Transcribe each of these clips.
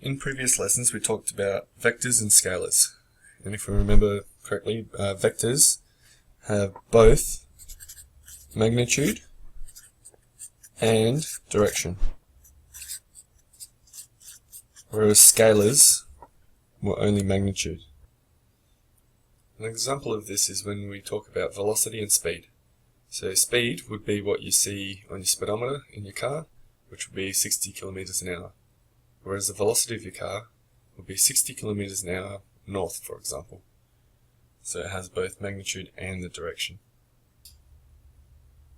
In previous lessons we talked about vectors and scalars, and if we remember correctly, vectors have both magnitude and direction, whereas scalars were only magnitude. An example of this is when we talk about velocity and speed. So speed would be what you see on your speedometer in your car, which would be 60 kilometers an hour. Whereas the velocity of your car would be 60 kilometers an hour north, for example. So it has both magnitude and the direction.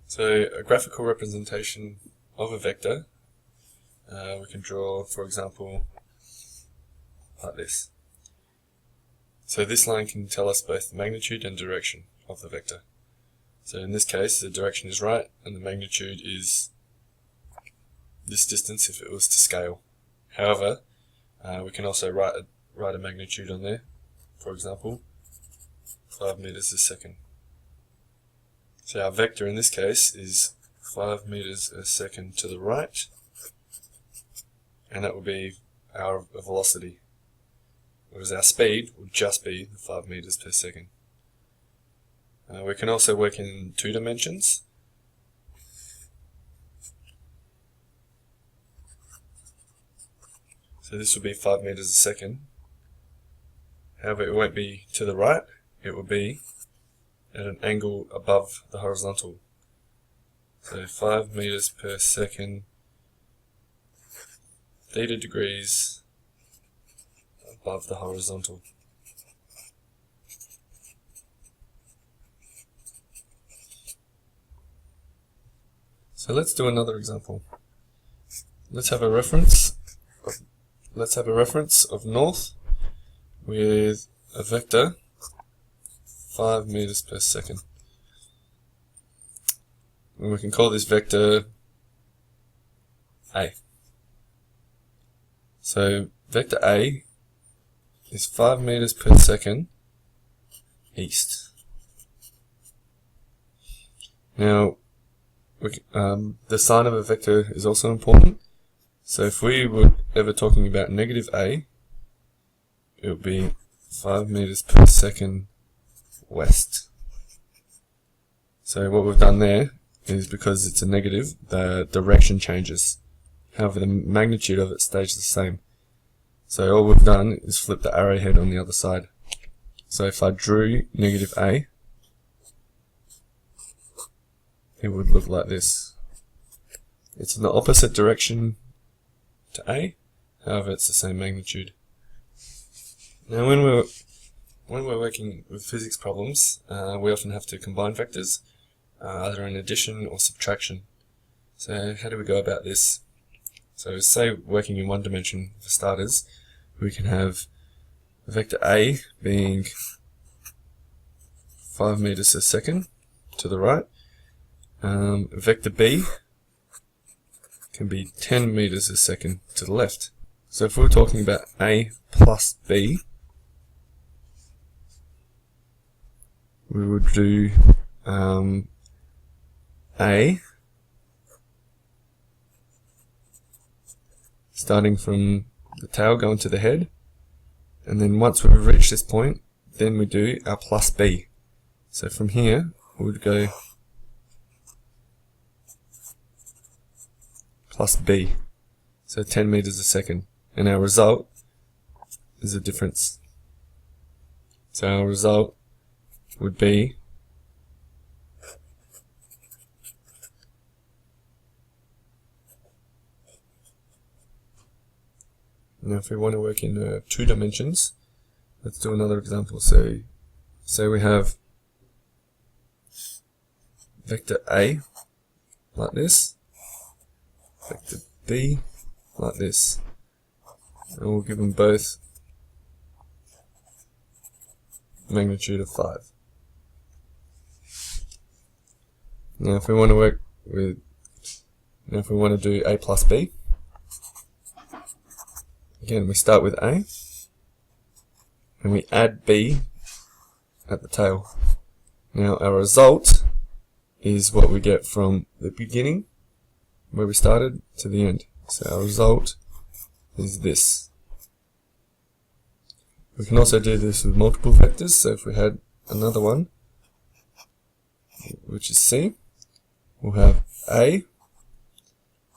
So a graphical representation of a vector, we can draw, for example, like this. So this line can tell us both the magnitude and direction of the vector. So in this case, the direction is right, and the magnitude is this distance if it was to scale. However, we can also write a magnitude on there, for example, 5 meters a second. So our vector in this case is 5 meters a second to the right, and that would be our velocity, whereas our speed would just be 5 meters per second. We can also work in 2 dimensions. So this would be 5 meters a second. However, it won't be to the right, it will be at an angle above the horizontal. So 5 meters per second, theta degrees above the horizontal. So let's do another example. Let's have a reference of north with a vector 5 meters per second. And we can call this vector A. So vector A is 5 meters per second east. Now, the sign of a vector is also important. So if we were ever talking about negative A, it would be 5 meters per second west. So what we've done there is, because it's a negative, the direction changes. However, the magnitude of it stays the same. So all we've done is flip the arrowhead on the other side. So if I drew negative A, it would look like this. It's in the opposite direction to A, however it's the same magnitude. Now when we're working with physics problems, we often have to combine vectors, either in addition or subtraction. So how do we go about this? So say working in 1 dimension for starters, we can have vector A being 5 meters a second to the right. Vector B can be 10 meters a second to the left. So if we're talking about A plus B, we would do A starting from the tail going to the head, and then once we've reached this point, then we do our plus B. So from here we would go plus B, so 10 meters a second, and our result is a difference. So our result would be now if we want to work in 2 dimensions, let's do another example. So say we have vector A like this, vector B like this, and we'll give them both magnitude of 5. Now if we want to do A plus B, again we start with A and we add B at the tail. Now our result is what we get from the beginning, where we started, to the end. So our result is this. We can also do this with multiple vectors, so if we had another one, which is C, we'll have A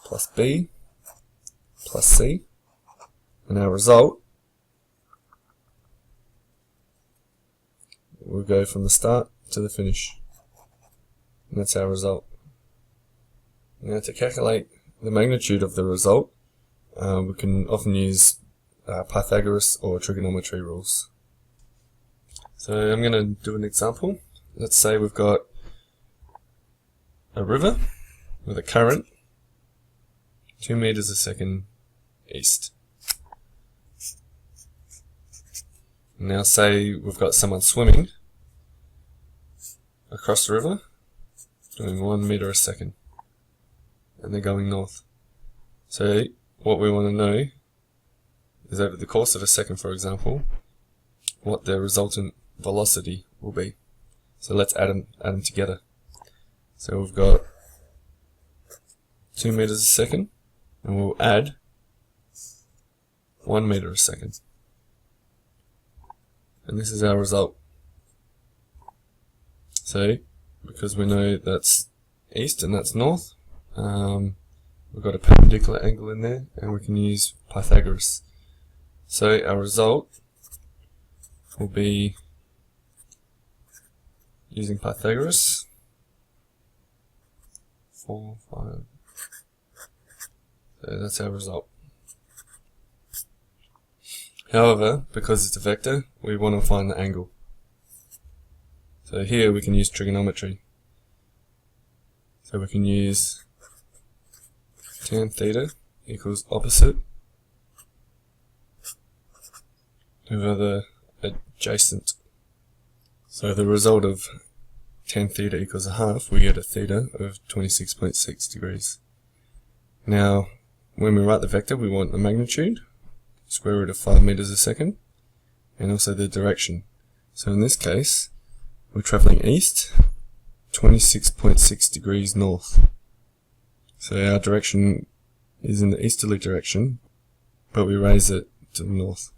plus B plus C, and our result will go from the start to the finish, and that's our result. Now, to calculate the magnitude of the result, we can often use Pythagoras or trigonometry rules. So I'm going to do an example. Let's say we've got a river with a current 2 meters a second east. Now say we've got someone swimming across the river doing 1 meter a second, and they're going north. So what we want to know is, over the course of a second, for example, what their resultant velocity will be. So let's add them together. So we've got 2 meters a second, and we'll add 1 meter a second. And this is our result. So, because we know that's east and that's north, we've got a perpendicular angle in there, and we can use Pythagoras. So our result will be, using Pythagoras, 4, 5. So that's our result. However, because it's a vector, we want to find the angle. So here we can use trigonometry. So we can use tan theta equals opposite over the adjacent. So the result of tan theta equals a half, we get a theta of 26.6 degrees. Now, when we write the vector, we want the magnitude, square root of 5 meters a second, and also the direction. So in this case, we're travelling east, 26.6 degrees north. So our direction is in the easterly direction, but we raise it to the north.